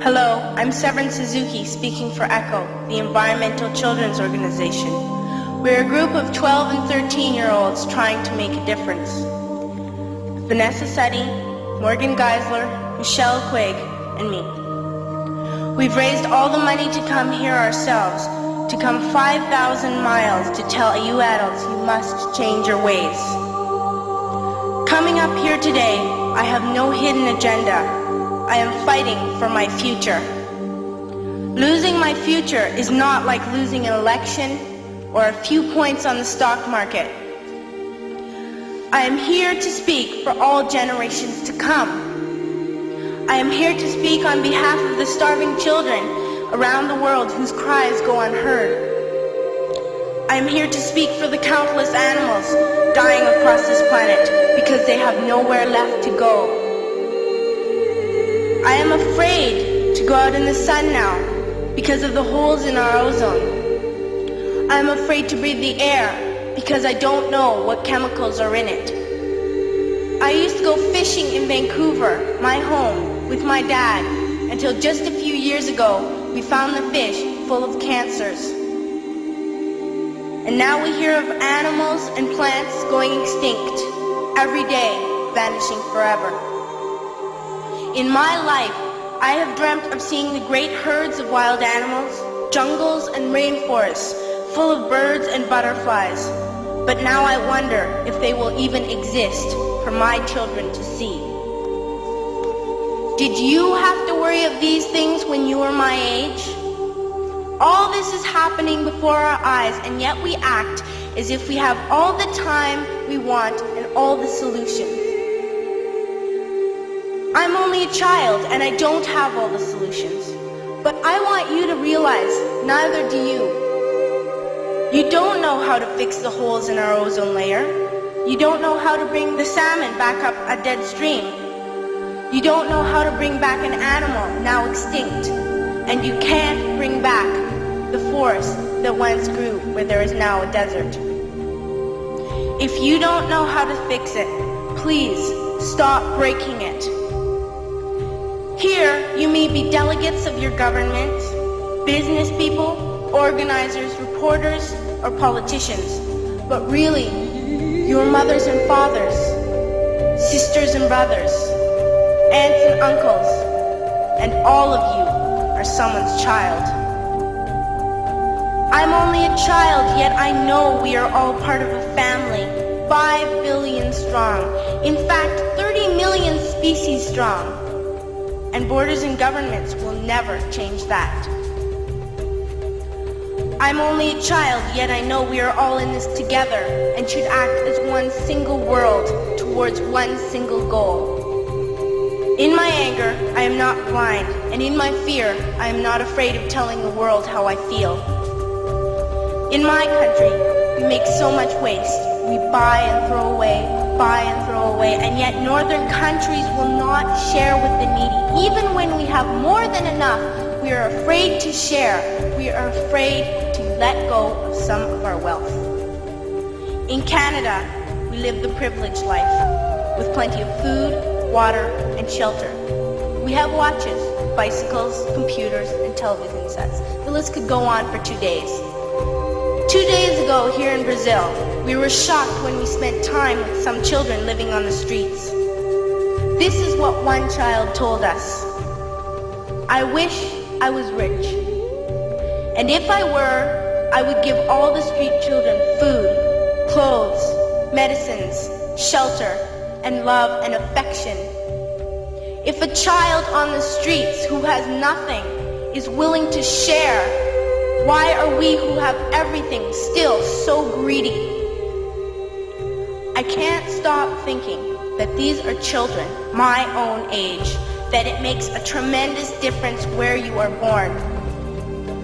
Hello, I'm Severin Suzuki speaking for ECHO, the Environmental Children's Organization. We're a group of 12 and 13-year-olds trying to make a difference. Vanessa Suddy, Morgan Geisler, Michelle Quigg, and me. We've raised all the money to come here ourselves, to come 5,000 miles to tell you adults you must change your ways. Coming up here today, I have no hidden agenda. I am fighting for my future. Losing my future is not like losing an election or a few points on the stock market. I am here to speak for all generations to come. I am here to speak on behalf of the starving children around the world whose cries go unheard. I am here to speak for the countless animals dying across this planet because they have nowhere left to go. I am afraid to go out in the sun now because of the holes in our ozone. I am afraid to breathe the air because I don't know what chemicals are in it. I used to go fishing in Vancouver, my home, with my dad, until just a few years ago we found the fish full of cancers. And now we hear of animals and plants going extinct, every day vanishing forever. In my life, I have dreamt of seeing the great herds of wild animals, jungles and rainforests full of birds and butterflies. But now I wonder if they will even exist for my children to see. Did you have to worry of these things when you were my age? All this is happening before our eyes, and yet we act as if we have all the time we want and all the solutions. I'm only a child and I don't have all the solutions. But I want you to realize, neither do you. You don't know how to fix the holes in our ozone layer. You don't know how to bring the salmon back up a dead stream. You don't know how to bring back an animal now extinct. And you can't bring back the forest that once grew where there is now a desert. If you don't know how to fix it, please stop breaking it. Here, you may be delegates of your government, business people, organizers, reporters, or politicians, but really, your mothers and fathers, sisters and brothers, aunts and uncles, and all of you are someone's child. I'm only a child, yet I know we are all part of a family, 5 billion strong, in fact, 30 million species strong. And borders and governments will never change that. I'm only a child, yet I know we are all in this together and should act as one single world towards one single goal. In my anger, I am not blind, and in my fear, I am not afraid of telling the world how I feel. In my country, we make so much waste. We buy and throw away, and yet northern countries will not share with the needy. Even when we have more than enough, we are afraid to share. We are afraid to let go of some of our wealth. In Canada, we live the privileged life, with plenty of food, water, and shelter. We have watches, bicycles, computers, and television sets. The list could go on for 2 days. 2 days ago, here in Brazil, we were shocked when we spent time with some children living on the streets. This is what one child told us. I wish I was rich. And if I were, I would give all the street children food, clothes, medicines, shelter, and love and affection. If a child on the streets who has nothing is willing to share, why are we who have everything still so greedy? I can't stop thinking that these are children my own age, that it makes a tremendous difference where you are born.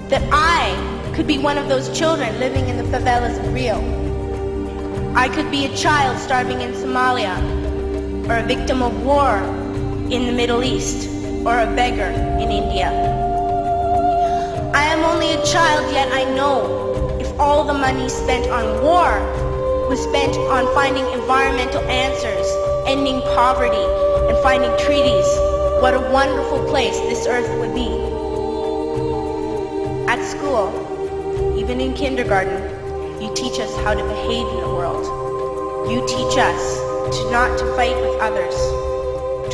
That I could be one of those children living in the favelas of Rio. I could be a child starving in Somalia, or a victim of war in the Middle East, or a beggar in India. I am only a child, yet I know if all the money spent on war was spent on finding environmental answers, ending poverty, and finding treaties, what a wonderful place this earth would be. At school, even in kindergarten, you teach us how to behave in the world. You teach us not to fight with others,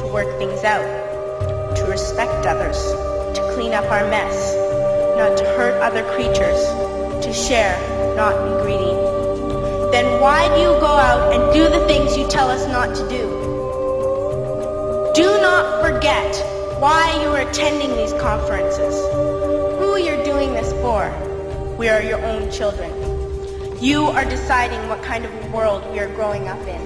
to work things out, to respect others, to clean up our mess, not to hurt other creatures, to share, not be greedy. Then why do you go out and do the things you tell us not to do? Do not forget why you are attending these conferences, who you're doing this for. We are your own children. You are deciding what kind of world we are growing up in.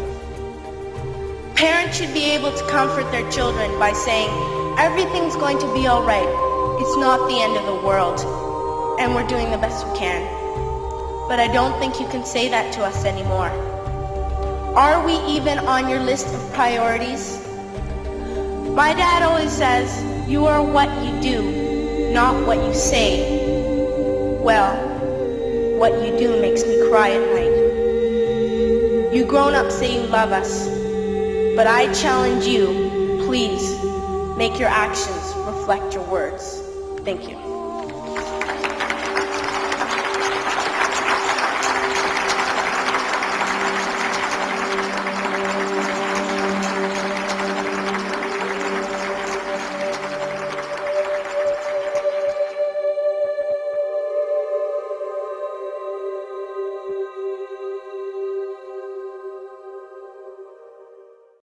Parents should be able to comfort their children by saying, everything's going to be all right. It's not the end of the world, and we're doing the best we can. But I don't think you can say that to us anymore. Are we even on your list of priorities? My dad always says, you are what you do, not what you say. Well, what you do makes me cry at night. You grown-ups say you love us, but I challenge you, please, make your actions reflect your words. Thank you.